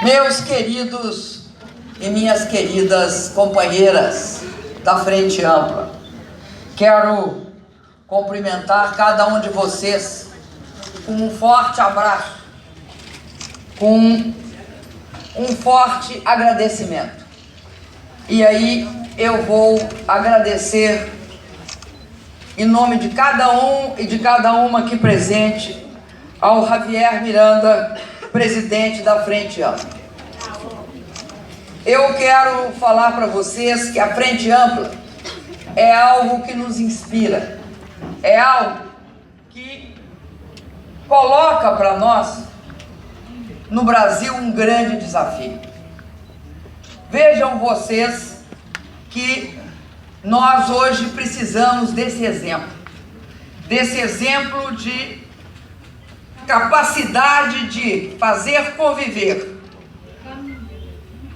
Meus queridos e minhas queridas companheiras da Frente Ampla, quero cumprimentar cada um de vocês com um forte abraço, com um forte agradecimento. E aí eu vou agradecer em nome de cada um e de cada uma aqui presente ao Javier Miranda, presidente da Frente Ampla. Eu quero falar para vocês que a Frente Ampla é algo que nos inspira, é algo que coloca para nós, no Brasil, um grande desafio. Vejam vocês que nós hoje precisamos desse exemplo de capacidade de fazer conviver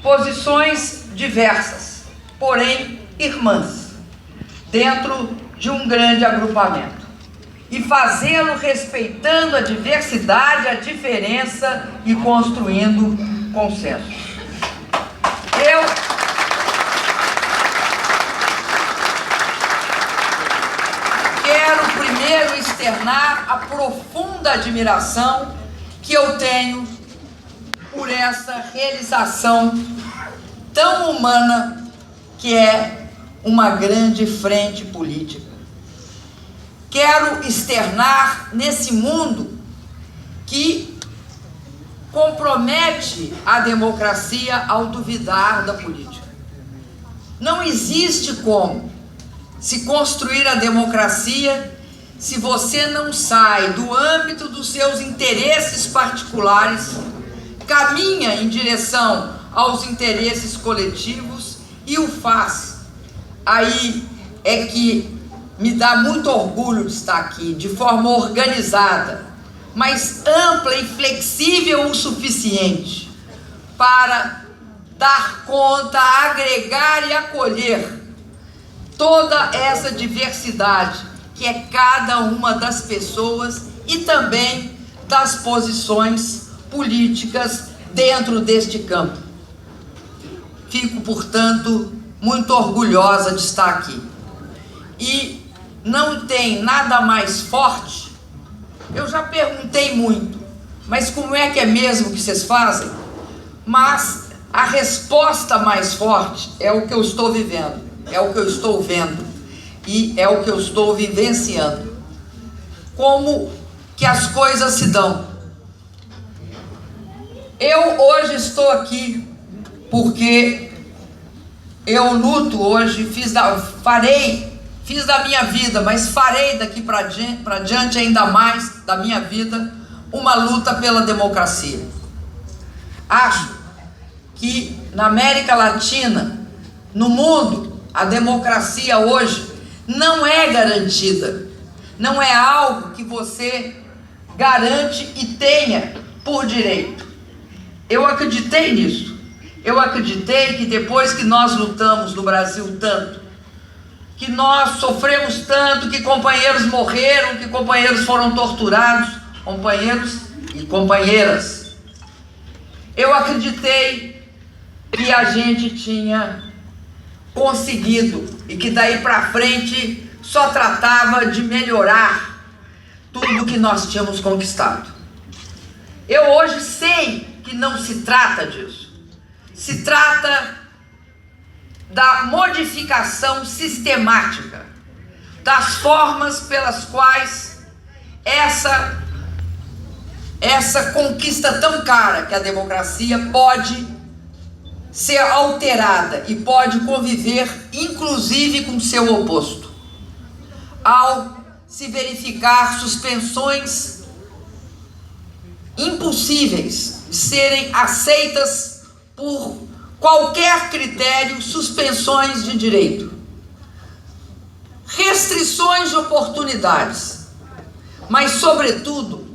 posições diversas, porém irmãs, dentro de um grande agrupamento, e fazê-lo respeitando a diversidade, a diferença e construindo consenso. Eu quero primeiro externar a profunda admiração que eu tenho por essa realização tão humana que é uma grande frente política. Quero externar nesse mundo que compromete a democracia ao duvidar da política. Não existe como se construir a democracia se você não sai do âmbito dos seus interesses particulares, caminha em direção aos interesses coletivos e o faz. Aí é que me dá muito orgulho de estar aqui, de forma organizada, mas ampla e flexível o suficiente para dar conta, agregar e acolher toda essa diversidade que é cada uma das pessoas e também das posições políticas dentro deste campo. Fico, portanto, muito orgulhosa de estar aqui. E não tem nada mais forte. Eu já perguntei muito, mas como é que é mesmo que vocês fazem? Mas a resposta mais forte é o que eu estou vivendo, é o que eu estou vendo e é o que eu estou vivenciando. Como que as coisas se dão? Eu hoje estou aqui porque eu luto hoje, fiz da minha vida, mas farei daqui para diante ainda mais da minha vida uma luta pela democracia. Acho que na América Latina, no mundo, a democracia hoje não é garantida, não é algo que você garante e tenha por direito. Eu acreditei nisso. Eu acreditei que depois que nós lutamos no Brasil tanto, que nós sofremos tanto, que companheiros morreram, que companheiros foram torturados, companheiros e companheiras, eu acreditei que a gente tinha conseguido e que daí para frente só tratava de melhorar tudo que nós tínhamos conquistado. Eu hoje sei que não se trata disso. Se trata da modificação sistemática das formas pelas quais essa conquista tão cara que a democracia pode ser alterada e pode conviver inclusive com seu oposto, ao se verificar suspensões impossíveis de serem aceitas por qualquer critério, suspensões de direito, restrições de oportunidades, mas sobretudo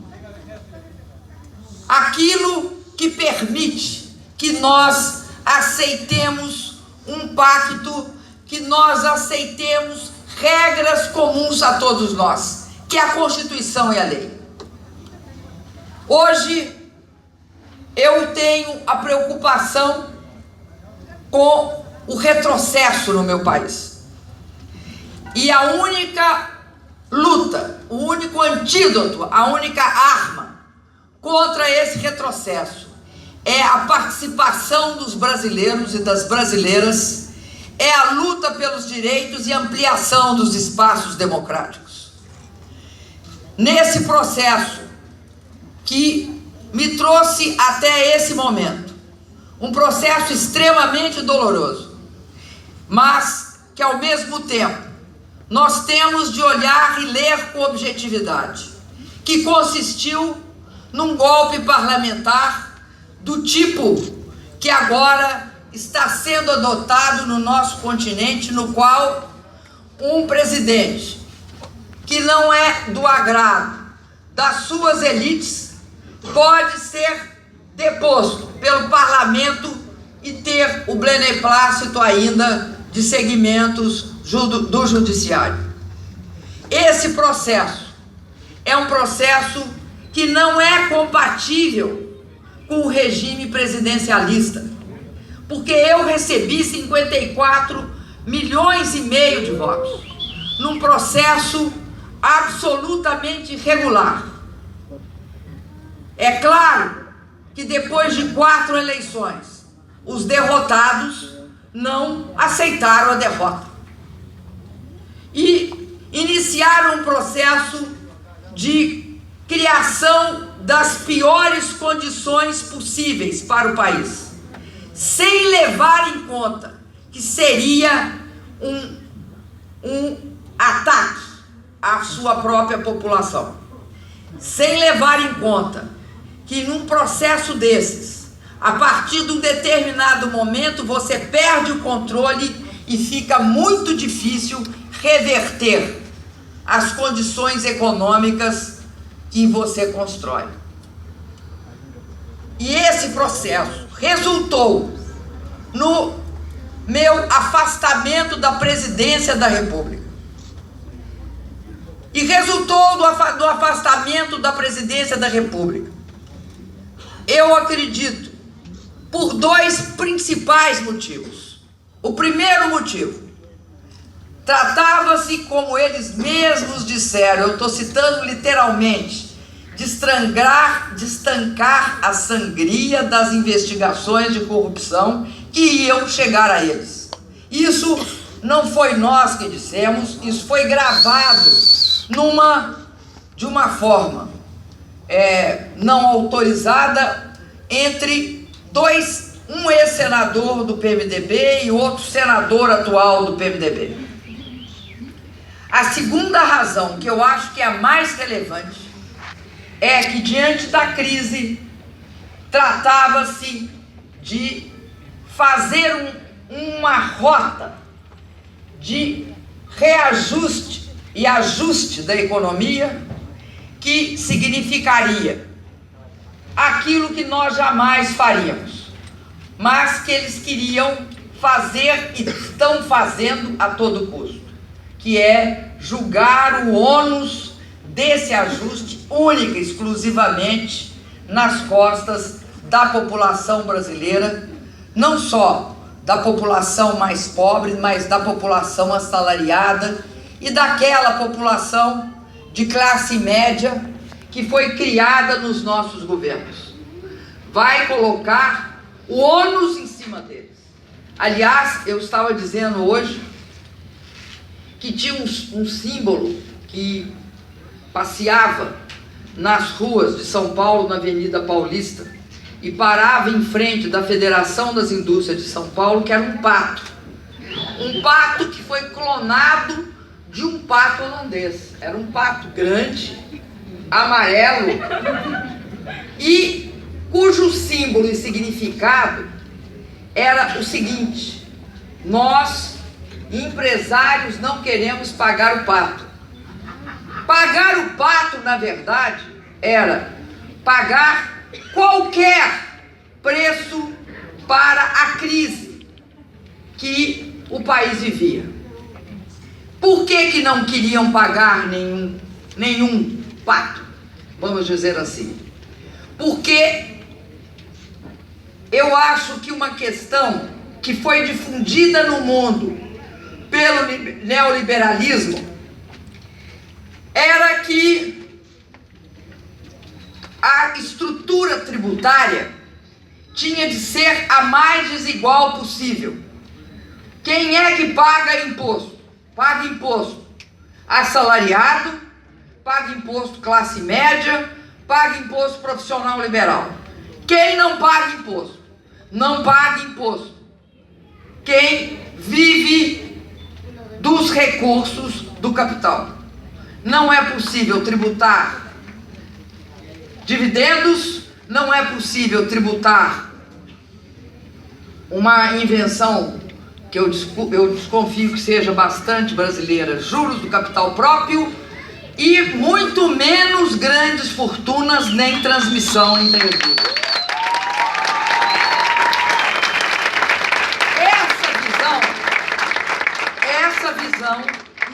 aquilo que permite que nós aceitemos um pacto, que nós aceitemos regras comuns a todos nós, que é a Constituição e a lei. Hoje eu tenho a preocupação com o retrocesso no meu país. E a única luta, o único antídoto, a única arma contra esse retrocesso é a participação dos brasileiros e das brasileiras, é a luta pelos direitos e ampliação dos espaços democráticos. Nesse processo que me trouxe até esse momento, um processo extremamente doloroso, mas que ao mesmo tempo nós temos de olhar e ler com objetividade, que consistiu num golpe parlamentar do tipo que agora está sendo adotado no nosso continente, no qual um presidente que não é do agrado das suas elites pode ser deposto pelo parlamento e ter o beneplácito ainda de segmentos do judiciário. Esse processo é um processo que não é compatível com o regime presidencialista, porque eu recebi 54 milhões e meio de votos num processo absolutamente irregular. É claro que depois de 4 eleições, os derrotados não aceitaram a derrota e iniciaram um processo de criação das piores condições possíveis para o país, sem levar em conta que seria um ataque à sua própria população, sem levar em conta que num processo desses, a partir de um determinado momento, você perde o controle e fica muito difícil reverter as condições econômicas que você constrói. E esse processo resultou no meu afastamento da presidência da República. E resultou do afastamento da presidência da República, eu acredito, por 2 principais motivos. O primeiro motivo, tratava-se, como eles mesmos disseram, eu estou citando literalmente, de estancar a sangria das investigações de corrupção que iam chegar a eles. Isso não foi nós que dissemos, isso foi gravado de uma forma não autorizada entre um ex-senador do PMDB e outro senador atual do PMDB. A segunda razão, que eu acho que é a mais relevante, é que diante da crise tratava-se de fazer uma rota de reajuste e ajuste da economia que significaria aquilo que nós jamais faríamos, mas que eles queriam fazer e estão fazendo a todo custo, que é julgar o ônus desse ajuste única e exclusivamente nas costas da população brasileira, não só da população mais pobre, mas da população assalariada e daquela população de classe média que foi criada nos nossos governos. Vai colocar o ônus em cima deles. Aliás, eu estava dizendo hoje que tinha um símbolo que passeava nas ruas de São Paulo, na Avenida Paulista, e parava em frente da Federação das Indústrias de São Paulo, que era um pato. Um pato que foi clonado de um pato holandês. Era um pato grande, amarelo, e cujo símbolo e significado era o seguinte: nós, empresários, não queremos pagar o pato. Pagar o pato, na verdade, era pagar qualquer preço para a crise que o país vivia. Por que não queriam pagar nenhum pato? Vamos dizer assim. Porque eu acho que uma questão que foi difundida no mundo pelo neoliberalismo era que a estrutura tributária tinha de ser a mais desigual possível. Quem é que paga imposto? Paga imposto assalariado, paga imposto classe média, paga imposto profissional liberal. Quem não paga imposto? Não paga imposto quem vive dos recursos do capital. Não é possível tributar dividendos, não é possível tributar uma invenção que eu desconfio que seja bastante brasileira, juros do capital próprio, e muito menos grandes fortunas nem transmissão indevida. Essa visão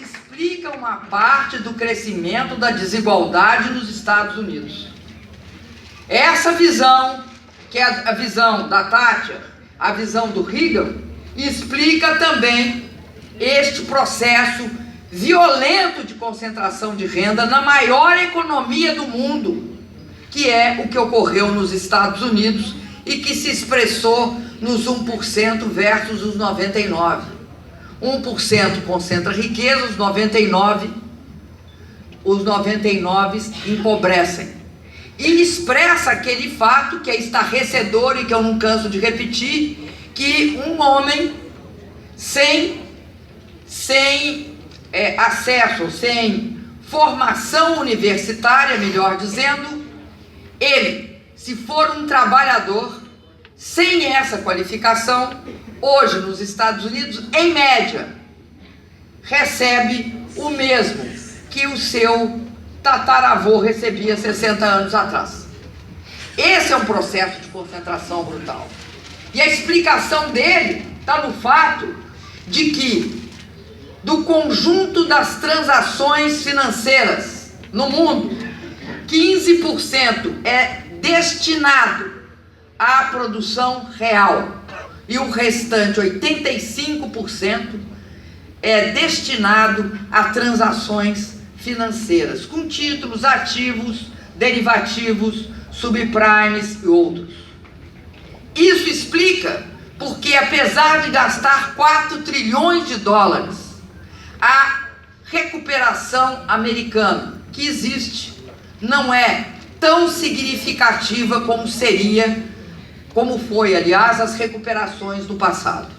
explica uma parte do crescimento da desigualdade nos Estados Unidos. Essa visão, que é a visão da Thatcher, a visão do Reagan, explica também este processo violento de concentração de renda na maior economia do mundo, que é o que ocorreu nos Estados Unidos e que se expressou nos 1% versus os 99%. 1% concentra riqueza, os 99% empobrecem. E expressa aquele fato que é estarrecedor e que eu não canso de repetir, que um homem sem acesso, sem formação universitária, melhor dizendo, ele, se for um trabalhador sem essa qualificação, hoje nos Estados Unidos, em média, recebe o mesmo que o seu tataravô recebia 60 anos atrás. Esse é um processo de concentração brutal. E a explicação dele está no fato de que, do conjunto das transações financeiras no mundo, 15% é destinado à produção real e o restante, 85%, é destinado a transações financeiras, com títulos, ativos, derivativos, subprimes e outros. Isso explica porque, apesar de gastar 4 trilhões de dólares, a recuperação americana que existe não é tão significativa como foi, aliás, as recuperações do passado.